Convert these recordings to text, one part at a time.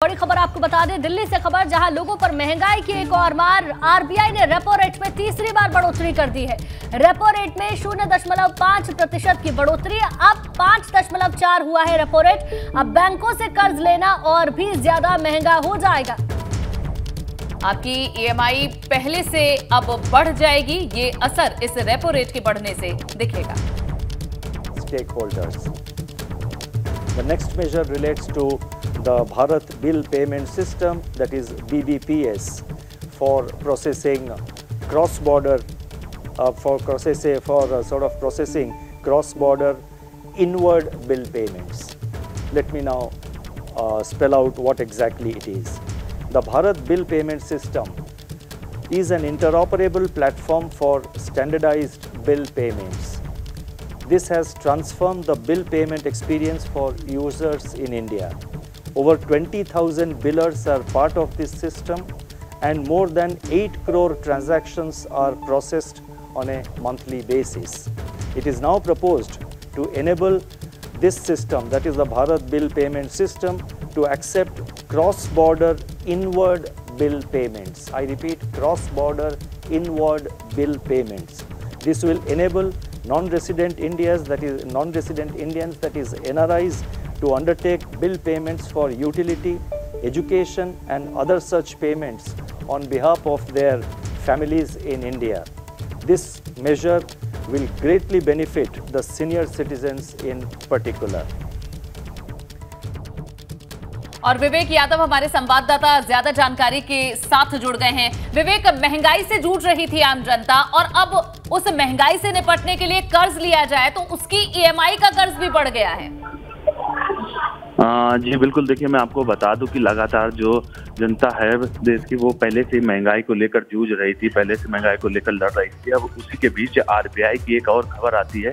बड़ी खबर आपको बता दें, दिल्ली से खबर, जहां लोगों पर महंगाई की एक और मार। आरबीआई ने रेपो रेट में तीसरी बार बढ़ोतरी कर दी है। रेपो रेट में 0.5% की बढ़ोतरी, अब 5.4 हुआ है रेपो रेट। अब बैंकों से कर्ज लेना और भी ज्यादा महंगा हो जाएगा। आपकी ईएमआई पहले से अब बढ़ जाएगी। ये असर इस रेपो रेट के बढ़ने से दिखेगा। Stakeholders. The next measure relates to the Bharat Bill Payment System, that is BBPS, for processing cross-border, processing cross-border inward bill payments. Let me now spell out what exactly it is. The Bharat Bill Payment System is an interoperable platform for standardized bill payments. This has transformed the bill payment experience for users in India. Over 20,000 billers are part of this system, and more than 8 crore transactions are processed on a monthly basis. It is now proposed to enable this system, that is the Bharat Bill Payment System, to accept cross-border inward bill payments. I repeat, cross-border inward bill payments. This will enable non-resident Indians, that is NRIs, to undertake bill payments for utility, education and other such payments on behalf of their families in India. This measure will greatly benefit the senior citizens in particular. और विवेक यादव हमारे संवाददाता ज्यादा जानकारी के साथ जुड़ गए हैं। विवेक, महंगाई से जूझ रही थी आम जनता और अब उस महंगाई से निपटने के लिए कर्ज लिया जाए तो उसकी ईएमआई का कर्ज भी बढ़ गया है। जी बिल्कुल, देखिए मैं आपको बता दूं कि लगातार जो जनता है देश की, वो पहले से महंगाई को लेकर जूझ रही थी, पहले से महंगाई को लेकर लड़ रही थी। अब उसी के बीच आरबीआई की एक और खबर आती है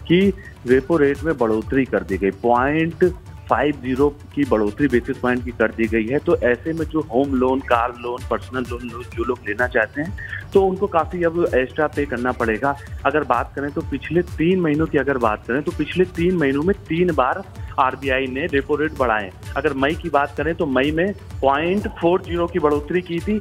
कि रेपो रेट में बढ़ोतरी कर दी गई, 0.50 की बढ़ोतरी बेसिस पॉइंट की कर दी गई है। तो ऐसे में जो home loan, car loan, personal loan जो लोग लेना चाहते हैं तो उनको काफ़ी अब एक्स्ट्रा पे करना पड़ेगा। अगर बात करें तो पिछले 3 महीनों की अगर बात करें तो पिछले 3 महीनों में 3 बार आरबीआई ने रेपो रेट बढ़ाए। अगर मई की बात करें तो मई में 0.40 की बढ़ोतरी की थी।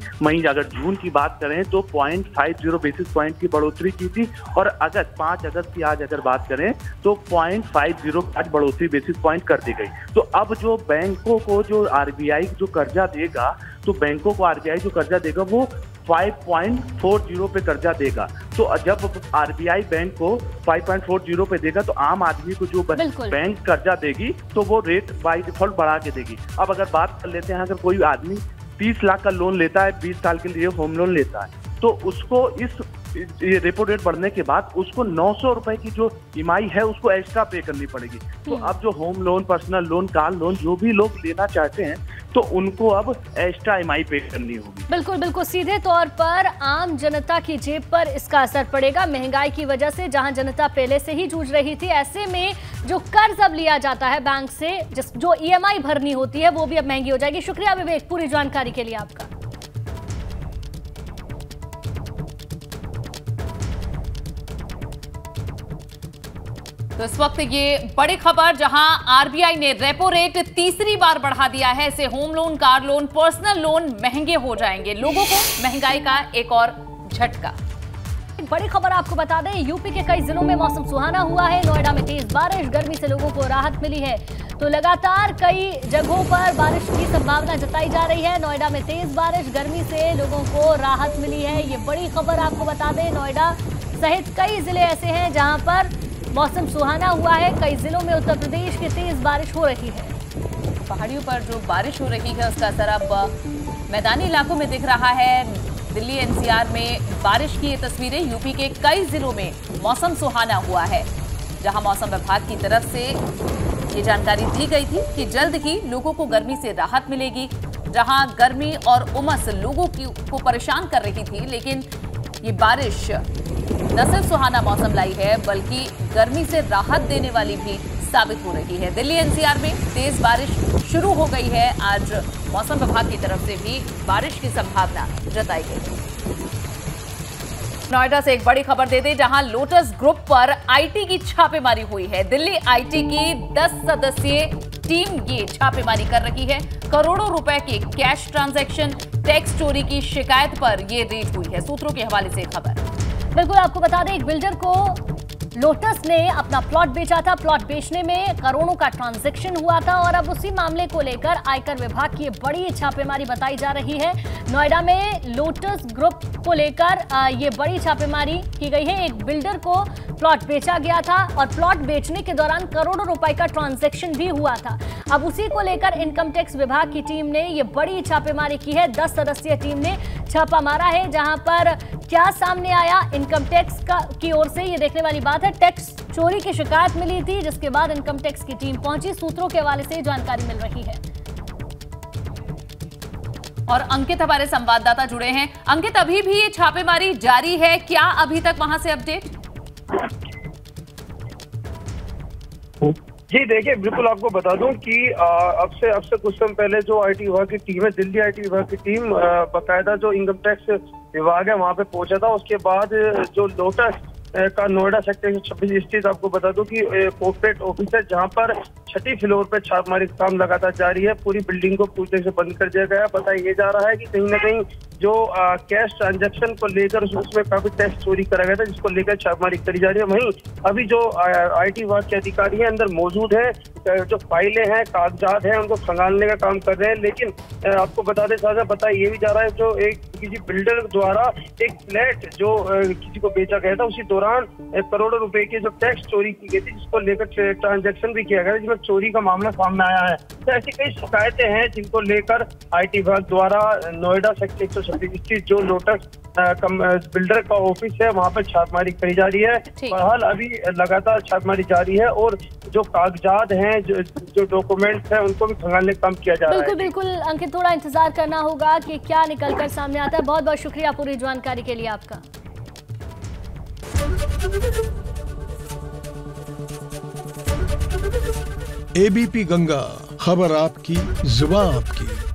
अगर जून की बात करें तो 0.50 बेसिस पॉइंट की बढ़ोतरी की थी। और अगस्त 5 अगस्त की आज अगर बात करें तो 0.50 आज बढ़ोतरी बेसिस पॉइंट कर दी गई। तो अब जो बैंकों को जो आरबीआई जो कर्जा देगा, तो बैंकों को आरबीआई जो कर्जा देगा वो 5.40 पे कर्जा देगा। तो जब आरबीआई बैंक को 5.40 पे देगा तो आम आदमी को जो बैंक कर्जा देगी तो वो रेट बाय डिफॉल्ट बढ़ा के देगी। अब अगर बात कर लेते हैं, अगर कोई आदमी 30 लाख का लोन लेता है, 20 साल के लिए होम लोन लेता है, तो उसको इस रेपो रेट बढ़ने के बाद उसको 900 रुपए की जो ईएमआई है उसको एक्स्ट्रा पे करनी पड़ेगी। तो अब जो home loan, personal loan, car loan जो भी लोग लेना चाहते हैं तो उनको अब एक्स्ट्रा ईएमआई पे करनी होगी। बिल्कुल बिल्कुल, सीधे तौर पर आम जनता की जेब पर इसका असर पड़ेगा। महंगाई की वजह से जहां जनता पहले से ही जूझ रही थी, ऐसे में जो कर्ज अब लिया जाता है बैंक से, जो ईएमआई भरनी होती है वो भी अब महंगी हो जाएगी। शुक्रिया विवेक पूरी जानकारी के लिए आपका। तो इस वक्त ये बड़ी खबर, जहां आरबीआई ने रेपो रेट तीसरी बार बढ़ा दिया है। इससे home loan, car loan, personal loan महंगे हो जाएंगे। लोगों को महंगाई का एक और झटका। बड़ी खबर आपको बता दें, यूपी के कई जिलों में मौसम सुहाना हुआ है। नोएडा में तेज बारिश, गर्मी से लोगों को राहत मिली है। तो लगातार कई जगहों पर बारिश की संभावना जताई जा रही है। नोएडा में तेज बारिश, गर्मी से लोगों को राहत मिली है। ये बड़ी खबर आपको बता दें, नोएडा सहित कई जिले ऐसे हैं जहां पर मौसम सुहाना हुआ है। कई जिलों में उत्तर प्रदेश की तेज बारिश हो रही है। पहाड़ियों पर जो बारिश हो रही है उसका असर अब मैदानी इलाकों में दिख रहा है। दिल्ली एनसीआर में बारिश की ये तस्वीरें। यूपी के कई जिलों में मौसम सुहाना हुआ है, जहां मौसम विभाग की तरफ से ये जानकारी दी गई थी कि जल्द ही लोगों को गर्मी से राहत मिलेगी। जहां गर्मी और उमस लोगों को परेशान कर रही थी, लेकिन ये बारिश न सिर्फ सुहाना मौसम लाई है बल्कि गर्मी से राहत देने वाली भी साबित हो रही है। दिल्ली एनसीआर में तेज बारिश शुरू हो गई है। आज मौसम विभाग की तरफ से भी बारिश की संभावना जताई गई। नोएडा से एक बड़ी खबर दे दें, जहां लोटस ग्रुप पर आईटी की छापेमारी हुई है। दिल्ली आईटी की 10 सदस्यीय टीम ये छापेमारी कर रही है। करोड़ों रुपए के कैश ट्रांजैक्शन, टैक्स चोरी की शिकायत पर ये रेड हुई है। सूत्रों के हवाले से खबर। बिल्कुल, आपको बता दें, एक बिल्डर को लोटस ने अपना प्लॉट बेचा था। प्लॉट बेचने में करोड़ों का ट्रांजैक्शन हुआ था और अब उसी मामले को लेकर आयकर विभाग की बड़ी छापेमारी बताई जा रही है। नोएडा में लोटस ग्रुप को लेकर ये बड़ी छापेमारी की गई है। एक बिल्डर को प्लॉट बेचा गया था और प्लॉट बेचने के दौरान करोड़ों रुपए का ट्रांजैक्शन भी हुआ था। अब उसी को लेकर इनकम टैक्स विभाग की टीम ने ये बड़ी छापेमारी की है। 10 सदस्यीय टीम ने छापा मारा है। जहां पर क्या सामने आया इनकम टैक्स की ओर से, ये देखने वाली बात है। टैक्स चोरी की शिकायत मिली थी, जिसके बाद इनकम टैक्स की टीम पहुंची। सूत्रों के हवाले से जानकारी मिल रही है। और अंकित हमारे संवाददाता जुड़े हैं। अंकित, अभी भी ये छापेमारी जारी है, क्या अभी तक वहां से अपडेट? जी देखिए, बिल्कुल आपको बता दूं कि अब से कुछ समय पहले जो आईटी विभाग की टीम है, दिल्ली आईटी विभाग की टीम बाकायदा जो इनकम टैक्स विभाग है वहां पे पहुंचा था। उसके बाद जो लोटस का नोएडा सेक्टर 26 स्थित आपको बता दूं कि कॉर्पोरेट ऑफिस है, जहां पर 6ठी फ्लोर पे छापेमारी का काम लगातार जारी है। पूरी बिल्डिंग को पूरी तरह से बंद कर दिया गया। बताया जा रहा है कि कहीं ना कहीं जो कैश ट्रांजैक्शन को लेकर उसमें काफी टैक्स चोरी करा गया था, जिसको लेकर छापेमारी करी जा रही है। वहीं अभी जो आईटी विभाग के अधिकारी हैं अंदर मौजूद है, जो फाइलें हैं, कागजात हैं, उनको खंगालने का काम कर रहे हैं। लेकिन आपको बता दें, साझा बताया ये भी जा रहा है, जो एक किसी बिल्डर द्वारा एक फ्लैट जो किसी को बेचा गया था, उसी दौरान करोड़ों रुपए की जो टैक्स चोरी की गई थी, जिसको लेकर ट्रांजैक्शन भी किया गया, जिसमें चोरी का मामला सामने आया है। तो ऐसी कई शिकायतें हैं जिनको लेकर आईटी विभाग द्वारा नोएडा सेक्टर 126 स्थित जो लोटस बिल्डर का ऑफिस है वहां पर छापेमारी करी जा रही है। फिलहाल अभी लगातार छापेमारी जारी है और जो कागजात हैं, जो डॉक्यूमेंट्स हैं, उनको भी खंगालने का काम किया जा रहा है। बिल्कुल अंकित, थोड़ा इंतजार करना होगा कि क्या निकलकर सामने आता है। बहुत बहुत शुक्रिया पूरी जानकारी के लिए आपका। एबीपी गंगा, खबर आपकी, जुबान आपकी।